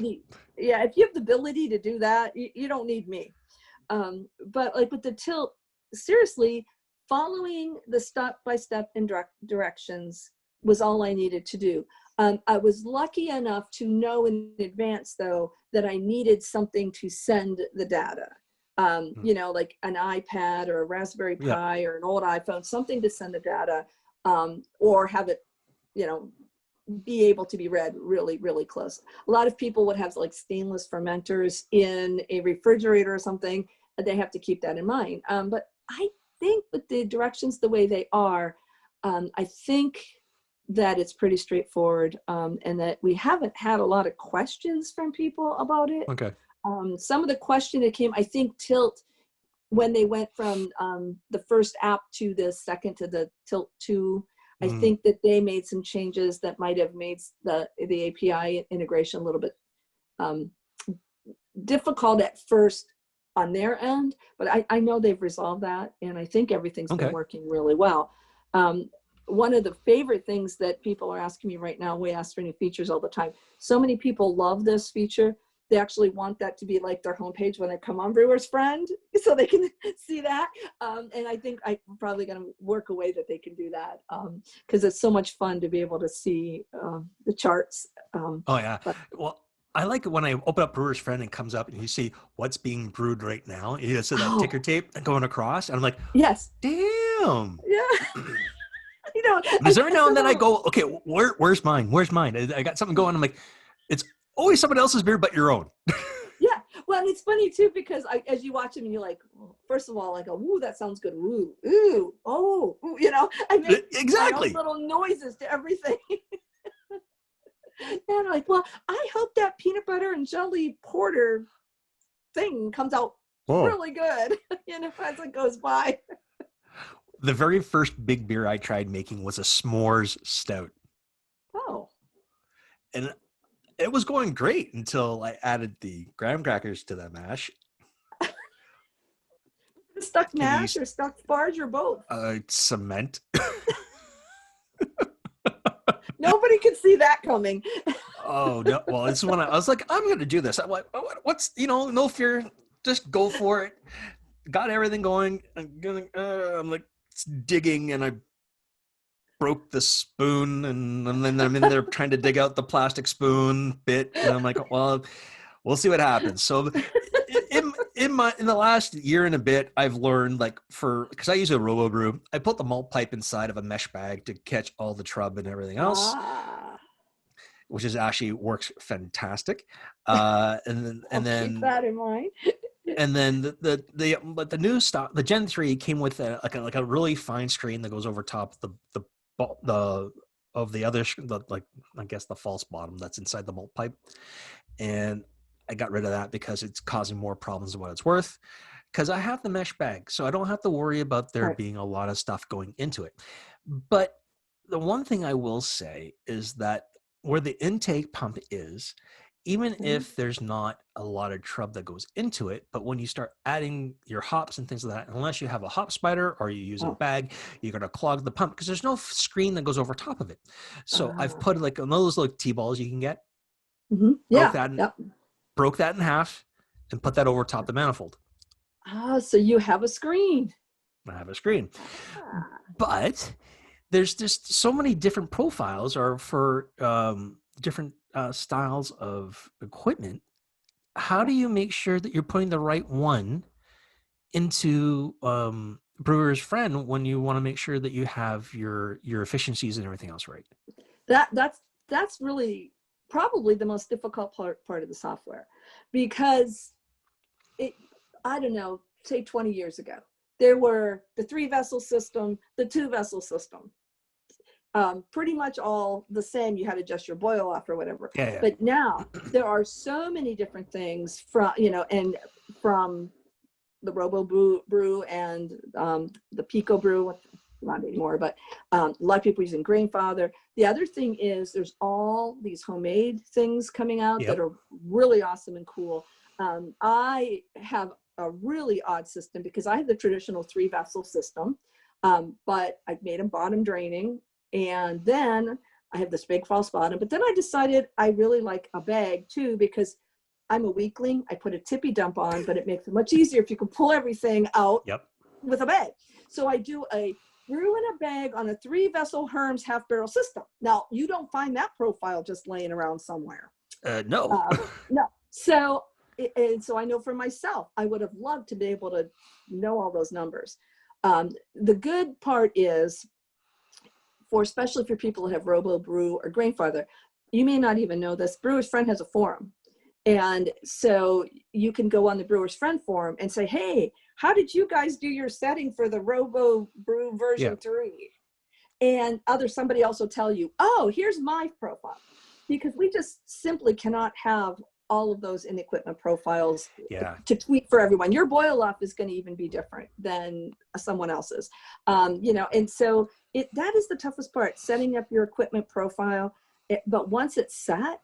Yeah, if you have the ability to do that, you don't need me. But like with the tilt, seriously, following the step-by-step directions was all I needed to do. I was lucky enough to know in advance, though, that I needed something to send the data. You know, like an iPad or a Raspberry Pi or an old iPhone, something to send the data, or have it, you know, be able to be read really, really close. A lot of people would have like stainless fermenters in a refrigerator or something, and they have to keep that in mind. But I think with the directions the way they are, I think that it's pretty straightforward, and that we haven't had a lot of questions from people about it. Okay. Some of the question that came, I think Tilt, when they went from the first app to the second to the Tilt 2, I think that they made some changes that might have made the API integration a little bit difficult at first on their end, but I know they've resolved that, and I think everything's been working really well. One of the favorite things that people are asking me right now, we ask for new features all the time. So many people love this feature. They actually want that to be like their homepage when they come on Brewers Friend, so they can see that. And I think I'm probably going to work a way that they can do that, because it's so much fun to be able to see the charts. Oh yeah. Well, I like it when I open up Brewers Friend and it comes up and you see what's being brewed right now. You see that ticker tape going across, and I'm like, yes, damn. Yeah. You know, because every now and then I go, okay, where's mine? Where's mine? I got something going. I'm like, it's always someone else's beer but your own. Yeah. Well, and it's funny too, because as you watch them, and you're like, well, first of all, I go, ooh, that sounds good. Ooh, ooh, oh, ooh, you know, I make exactly my own little noises to everything. And I'm like, well, I hope that peanut butter and jelly porter thing comes out really good, you know, as it goes by. The very first big beer I tried making was a s'mores stout. Oh. And it was going great until I added the graham crackers to the mash. Stuck mash or stuck sparge or both? Cement. Nobody could see that coming. Oh, no. Well, it's when I was like, I'm going to do this. I'm like, what's, you know, no fear. Just go for it. Got everything going. I'm like digging, and I broke the spoon, and then I'm in there trying to dig out the plastic spoon bit. And I'm like, well, we'll see what happens. So in the last year and a bit, I've learned, like, because I use a robo brew, I put the malt pipe inside of a mesh bag to catch all the trub and everything else, which is actually works fantastic. And then keep that in mind. And then the new stock, the Gen 3 came with a really fine screen that goes over top of the other, like, I guess the false bottom that's inside the malt pipe. And I got rid of that because it's causing more problems than what it's worth, because I have the mesh bag, so I don't have to worry about there being a lot of stuff going into it. But the one thing I will say is that where the intake pump is even Mhm. if there's not a lot of shrub that goes into it, but when you start adding your hops and things like that, unless you have a hop spider or you use a Oh, bag, you're going to clog the pump because there's no screen that goes over top of it. So I've ah, put like one of those little T-balls you can get, broke yeah, that, yep. broke that in half and put that over top the manifold. Ah, so you have a screen. I have a screen. Ah, But there's just so many different profiles or for different styles of equipment. How do yeah. you make sure that you're putting the right one into Brewer's Friend when you want to make sure that you have your efficiencies and everything else right? That's really probably the most difficult part of the software, because it, I don't know, say 20 years ago, there were the 3-vessel system, the 2-vessel system, pretty much all the same. You had to adjust your boil off or whatever. Yeah, But now there are so many different things from, and from the Robo brew and the Pico brew, not anymore, but a lot of people using Grainfather. The other thing is there's all these homemade things coming out that yep, are really awesome and cool. I have a really odd system because I have the traditional 3-vessel system, but I've made them bottom draining. And then I have this big false bottom, but then I decided I really like a bag too, because I'm a weakling. I put a tippy dump on, but it makes it much easier if you can pull everything out yep. with a bag. So I do a brew in a bag on a 3-vessel Herms half barrel system. Now, you don't find that profile just laying around somewhere. No. No. So, and so I know for myself, I would have loved to be able to know all those numbers. The good part is, especially for people that have Robo Brew or Grainfather, you may not even know this. Brewers Friend has a forum. And so you can go on the Brewers Friend forum and say, hey, how did you guys do your setting for the Robo Brew Yeah, version 3? And somebody else will tell you, oh, here's my profile. Because we just simply cannot have all of those in equipment profiles yeah. to tweak for everyone. Your boil off is going to even be different than someone else's. And so that is the toughest part, setting up your equipment profile. But once it's set,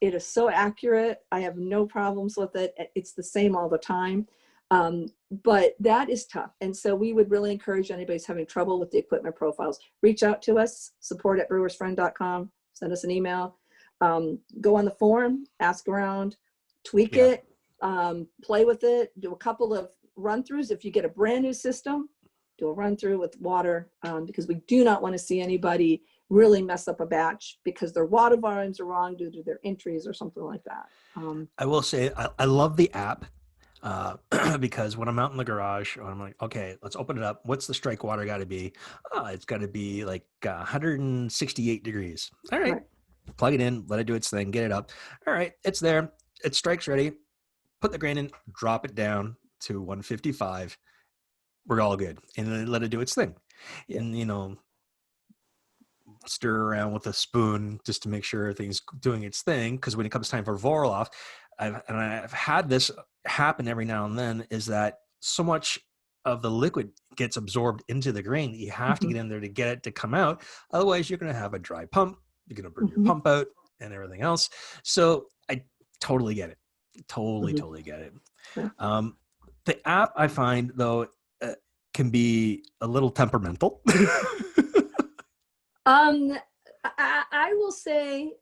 it is so accurate. I have no problems with it. It's the same all the time. But that is tough. And so we would really encourage anybody who's having trouble with the equipment profiles, reach out to us, support@brewersfriend.com, send us an email, go on the forum, ask around, tweak Yeah. it, play with it, do a couple of run throughs. If you get a brand new system, do a run through with water, because we do not want to see anybody really mess up a batch because their water volumes are wrong due to their entries or something like that. I will say I love the app because when I'm out in the garage, I'm like, okay, let's open it up. What's the strike water got to be? Oh, it's got to be like 168 degrees. All right, Right. plug it in, let it do its thing, get it up. All right, it's there. It strikes ready. Put the grain in, drop it down to 155. We're all good, and then let it do its thing. Yeah. And stir around with a spoon just to make sure everything's doing its thing. Because when it comes time for Vorloff, I've had this happen every now and then, is that so much of the liquid gets absorbed into the grain that you have to Mhm. get in there to get it to come out. Otherwise, you're going to have a dry pump. You're going to burn your Mhm. pump out and everything else. So I totally get it. Totally, Mhm. totally get it. Yeah. The app, I find, though, uh, can be a little temperamental. Um, I will say,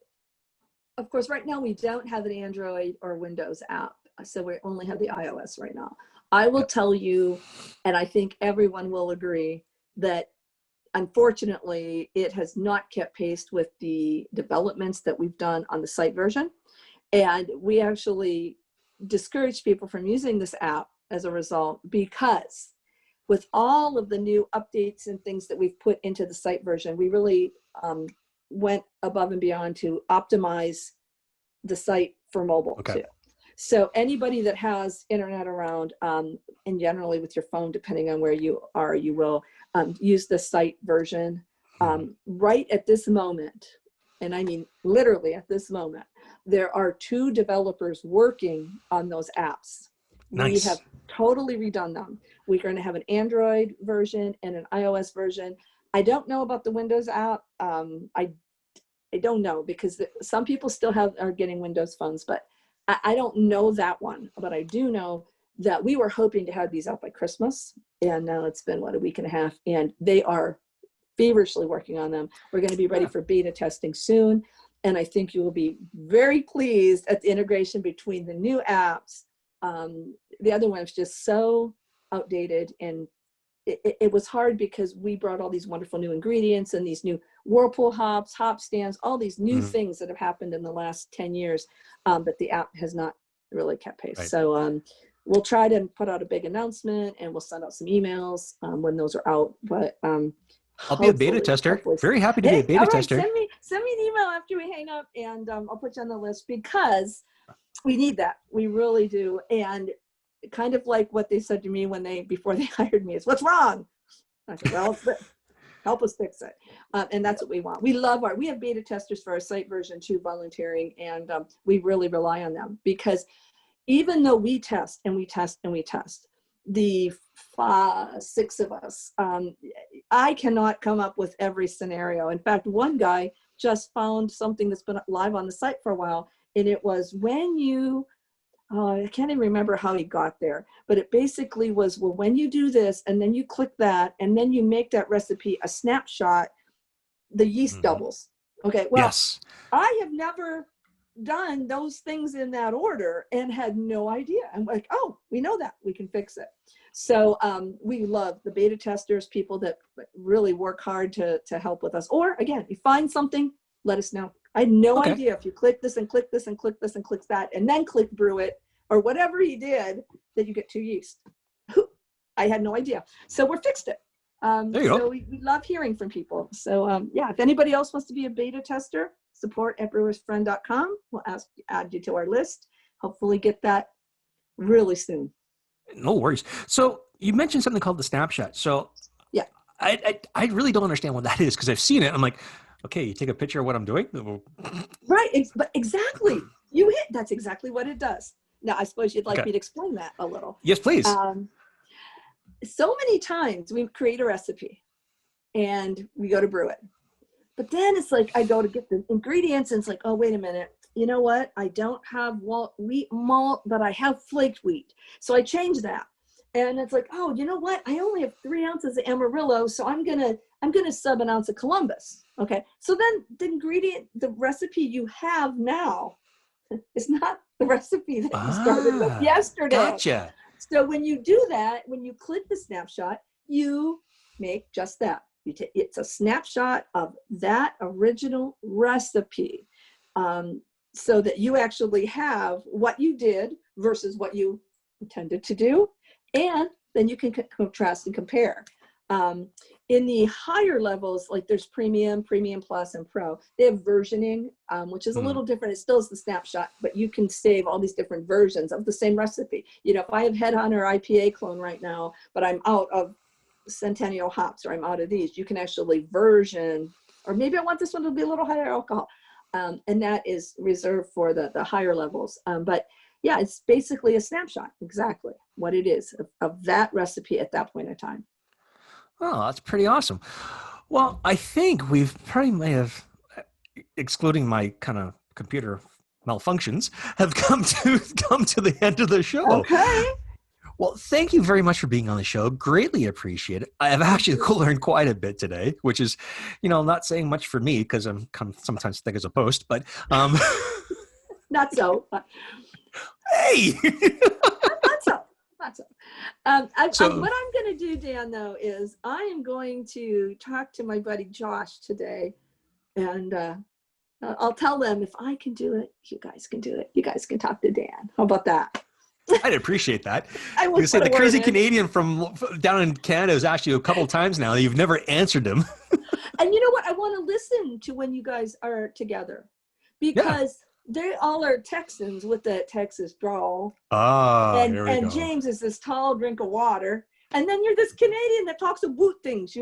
of course, right now we don't have an Android or Windows app, so we only have the iOS right now. I will Yep. tell you, and I think everyone will agree, that unfortunately it has not kept pace with the developments that we've done on the site version. And we actually discourage people from using this app as a result, because with all of the new updates and things that we've put into the site version, we really went above and beyond to optimize the site for mobile Okay. too. So anybody that has internet around, and generally with your phone, depending on where you are, you will use the site version. Right at this moment, and I mean literally at this moment, there are 2 developers working on those apps. We have Nice. totally redone them. We're going to have an Android version and an iOS version. I don't know about the Windows app. I don't know, because some people still are getting Windows phones, but I don't know that one. But I do know that we were hoping to have these out by Christmas, and now it's been, what, a week and a half, and they are feverishly working on them. We're going to be ready for beta testing soon, and I think you will be very pleased at the integration between the new apps. The other one was just so outdated, and it was hard because we brought all these wonderful new ingredients and these new Whirlpool hops, hop stands, all these new things that have happened in the last 10 years, but the app has not really kept pace. Right. So we'll try to put out a big announcement, and we'll send out some emails when those are out. But I'll be a beta tester. Very happy to be a beta tester. Send me an email after we hang up, and I'll put you on the list, because we need that. We really do. And kind of like what they said to me before they hired me is, "What's wrong?" I said, "Well, help us fix it." And that's what we want. We have beta testers for our site version 2 volunteering, and we really rely on them, because even though we test and we test and we test, the 6 of us, I cannot come up with every scenario. In fact, one guy just found something that's been live on the site for a while, and it was when you I can't even remember how he got there, but it basically was, well, when you do this and then you click that and then you make that recipe a snapshot, the yeast doubles. Okay, well, yes. I have never done those things in that order and had no idea. I'm like, oh, we know that, we can fix it. So we love the beta testers, people that really work hard to help with us. Or again, you find something, let us know. I had no idea if you click this and click this and click this and click that and then click brew it or whatever he did, that you get 2 yeast. I had no idea. So we're fixed it. So we love hearing from people. So yeah, if anybody else wants to be a beta tester, support@brewersfriend.com. We'll add you to our list. Hopefully get that really soon. No worries. So you mentioned something called the snapshot. So yeah, I really don't understand what that is, because I've seen it. I'm like, okay, you take a picture of what I'm doing? Right, but exactly. That's exactly what it does. Now, I suppose you'd like me to explain that a little. Yes, please. So many times we create a recipe and we go to brew it. But then it's like, I go to get the ingredients and it's like, oh, wait a minute. You know what? I don't have wheat malt, but I have flaked wheat. So I change that. And it's like, oh, you know what? I only have 3 ounces of Amarillo, so I'm gonna sub an ounce of Columbus. Okay. So then the recipe you have now is not the recipe that you started with yesterday. Gotcha. So when you do that, when you click the snapshot, you make just that. It's a snapshot of that original recipe, so that you actually have what you did versus what you intended to do. And then you can contrast and compare. In the higher levels, like there's premium plus, and pro, they have versioning, which is a little different. It still is the snapshot, but you can save all these different versions of the same recipe. You know, if I have Headhunter IPA clone right now, but I'm out of Centennial hops, or I'm out of these, you can actually version, or maybe I want this one to be a little higher alcohol. And that is reserved for the higher levels. But yeah, it's basically a snapshot, exactly what it is of that recipe at that point in time. Oh, that's pretty awesome. Well, I think we've probably may have, excluding my kind of computer malfunctions, have come to the end of the show. Okay. Well, thank you very much for being on the show. Greatly appreciate it. I have actually learned quite a bit today, which is, not saying much for me, because I'm kind of sometimes thick as a post, but not so. Hey. Not so. What I'm going to do, Dan, though, is I am going to talk to my buddy Josh today, and I'll tell them, if I can do it, you guys can do it. You guys can talk to Dan. How about that? I'd appreciate that. You say the crazy Canadian from down in Canada is actually a couple of times now. You've never answered him. And you know what? I want to listen to when you guys are together, because they all are Texans with that Texas drawl. And James is this tall drink of water. And then you're this Canadian that talks about things,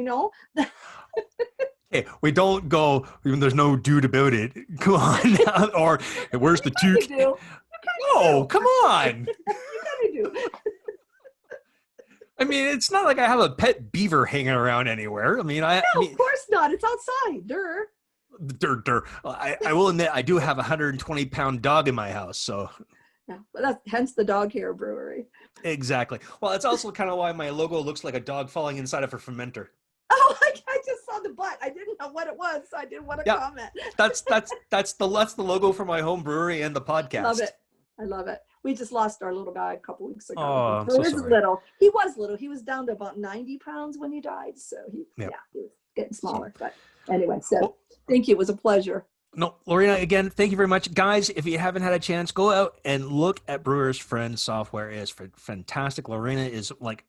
Hey, we don't go, even there's no dude about it. Come on. Or where's the toot? Oh, come on. You gotta do. I mean, it's not like I have a pet beaver hanging around anywhere. I mean, of course not. It's outside. I will admit, I do have a 120-pound dog in my house, so. Yeah, but that's hence the dog hair brewery. Exactly. Well, it's also kind of why my logo looks like a dog falling inside of a fermenter. Oh, I just saw the butt. I didn't know what it was, so I didn't want to Yeah, comment. that's the logo for my home brewery and the podcast. Love it. I love it. We just lost our little guy a couple weeks ago. Oh, I'm so sorry. Little. He was little. He was down to about 90 pounds when he died. So he was getting smaller. But anyway, so thank you. It was a pleasure. No, Lorena, again, thank you very much. Guys, if you haven't had a chance, go out and look at Brewers Friend software. It is fantastic. Lorena is like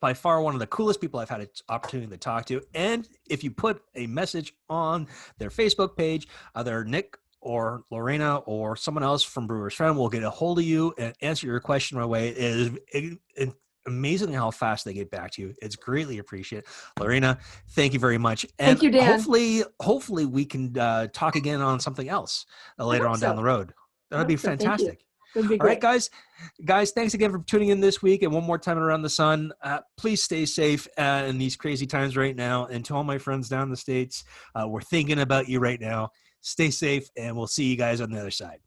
by far one of the coolest people I've had an opportunity to talk to. And if you put a message on their Facebook page, either Nick or Lorena or someone else from Brewers Friend will get a hold of you and answer your question right away. It is amazing how fast they get back to you. It's greatly appreciated. Lorena, thank you very much. And thank you, Dan. Hopefully we can talk again on something else later on down the road. That would be fantastic. All right, guys, thanks again for tuning in this week. And one more time around the sun, please stay safe in these crazy times right now. And to all my friends down in the States, we're thinking about you right now. Stay safe, and we'll see you guys on the other side.